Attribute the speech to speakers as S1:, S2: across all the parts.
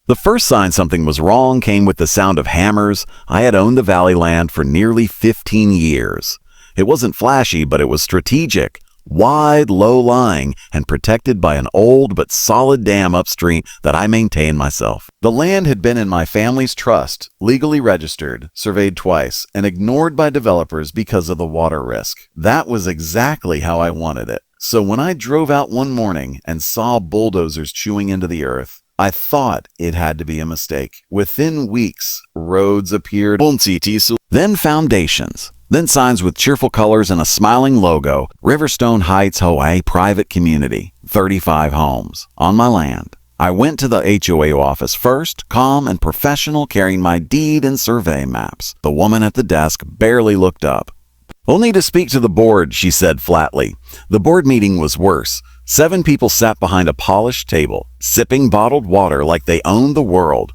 S1: The first sign something was wrong came with the sound of hammers. I had owned the valley land for nearly 15 years. It wasn't flashy, but it was strategic, wide, low-lying, and protected by an old but solid dam upstream that I maintained myself. The land had been in my family's trust, legally registered, surveyed twice, and ignored by developers because of the water risk. That was exactly how I wanted it. So when I drove out one morning and saw bulldozers chewing into the earth, I thought it had to be a mistake. Within weeks, roads appeared, then foundations. Then signs with cheerful colors and a smiling logo, Riverstone Heights HOA Private Community, 35 homes, on my land. I went to the HOA office first, calm and professional, carrying my deed and survey maps. The woman at the desk barely looked up. "Only to speak to the board," she said flatly. The board meeting was worse. 7 people sat behind a polished table, sipping bottled water like they owned the world.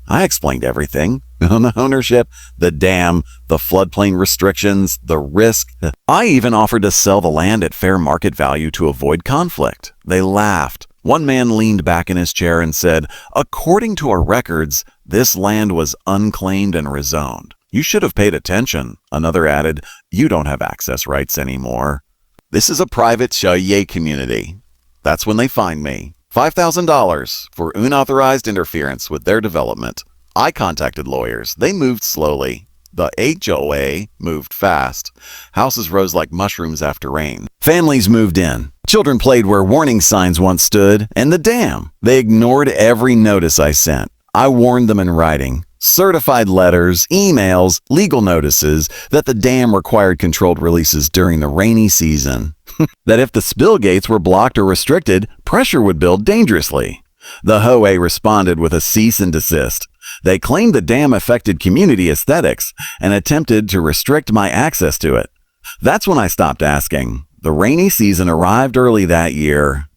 S1: I explained everything. The ownership, the dam, the floodplain restrictions, the risk. I even offered to sell the land at fair market value to avoid conflict. They laughed. One man leaned back in his chair and said, "According to our records, this land was unclaimed and rezoned. You should have paid attention." Another added, "You don't have access rights anymore. This is a private HOA community." That's when they fined me. $5,000 for unauthorized interference with their development. I contacted lawyers. They moved slowly. The HOA moved fast. Houses rose like mushrooms after rain. Families moved in. Children played where warning signs once stood. And the dam. They ignored every notice I sent. I warned them in writing. Certified letters, emails, legal notices that the dam required controlled releases during the rainy season. That if the spill gates were blocked or restricted, pressure would build dangerously. The HOA responded with a cease and desist. They claimed the dam affected community aesthetics and attempted to restrict my access to it. That's when I stopped asking. The rainy season arrived early that year.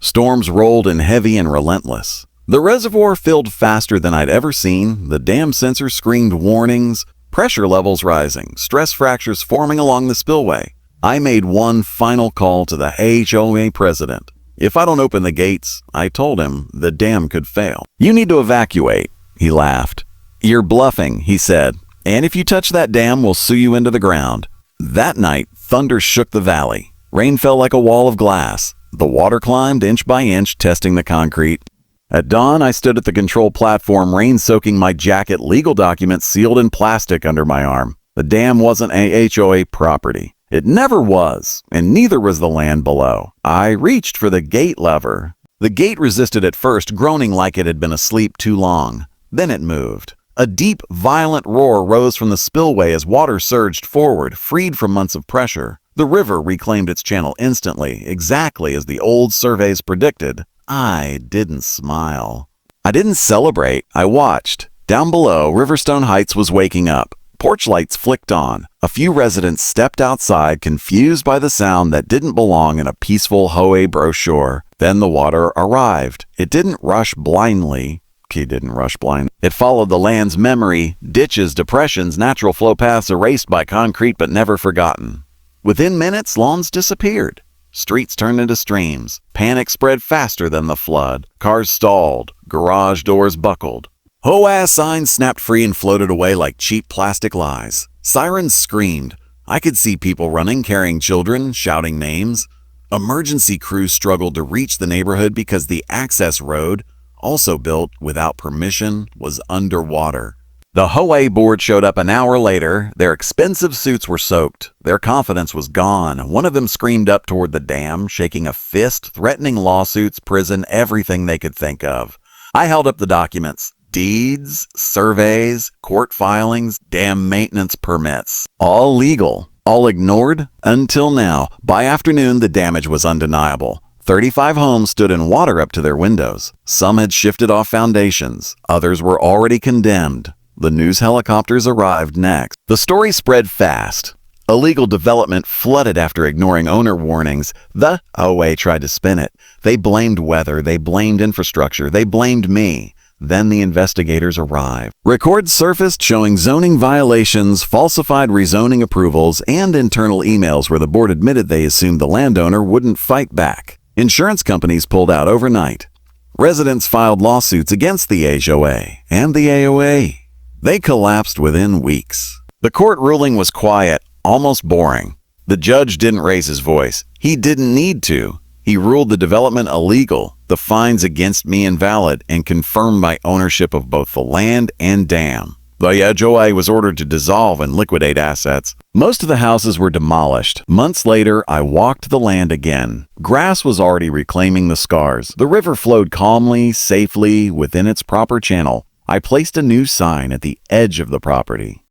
S1: Storms rolled in heavy and relentless. The reservoir filled faster than I'd ever seen. The dam sensor screamed warnings, pressure levels rising, stress fractures forming along the spillway. I made one final call to the HOA president. If I don't open the gates, I told him, the dam could fail. "You need to evacuate," he laughed. "You're bluffing," he said. "And if you touch that dam, we'll sue you into the ground." That night, thunder shook the valley. Rain fell like a wall of glass. The water climbed inch by inch, testing the concrete. At dawn, I stood at the control platform, rain soaking my jacket, legal documents sealed in plastic under my arm. The dam wasn't a HOA property. It never was, and neither was the land below. I reached for the gate lever. The gate resisted at first, groaning like it had been asleep too long. Then it moved. A deep, violent roar rose from the spillway as water surged forward, freed from months of pressure. The river reclaimed its channel instantly, exactly as the old surveys predicted. I didn't smile. I didn't celebrate. I watched. Down below, Riverstone Heights was waking up. Porch lights flicked on. A few residents stepped outside, confused by the sound that didn't belong in a peaceful HOA brochure. Then the water arrived. It didn't rush blindly. It followed the land's memory, ditches, depressions, natural flow paths erased by concrete but never forgotten. Within minutes, lawns disappeared. Streets turned into streams. Panic spread faster than the flood. Cars stalled. Garage doors buckled. HOA signs snapped free and floated away like cheap plastic lies. Sirens screamed. I could see people running, carrying children, shouting names. Emergency crews struggled to reach the neighborhood because the access road, also built without permission, was underwater. The HOA board showed up an hour later. Their expensive suits were soaked. Their confidence was gone. One of them screamed up toward the dam, shaking a fist, threatening lawsuits, prison, everything they could think of. I held up the documents. Deeds, surveys, court filings, dam maintenance permits. All legal. All ignored until now. By afternoon, the damage was undeniable. 35 homes stood in water up to their windows. Some had shifted off foundations. Others were already condemned. The news helicopters arrived next. The story spread fast. Illegal development flooded after ignoring owner warnings. The HOA tried to spin it. They blamed weather. They blamed infrastructure. They blamed me. Then the investigators arrived. Records surfaced showing zoning violations, falsified rezoning approvals, and internal emails where the board admitted they assumed the landowner wouldn't fight back. Insurance companies pulled out overnight. Residents filed lawsuits against the HOA and the AOA. They collapsed within weeks. The court ruling was quiet, almost boring. The judge didn't raise his voice. He didn't need to. He ruled the development illegal, the fines against me invalid, and confirmed my ownership of both the land and dam. The HOA was ordered to dissolve and liquidate assets. Most of the houses were demolished. Months later, I walked the land again. Grass was already reclaiming the scars. The river flowed calmly, safely, within its proper channel. I placed a new sign at the edge of the property.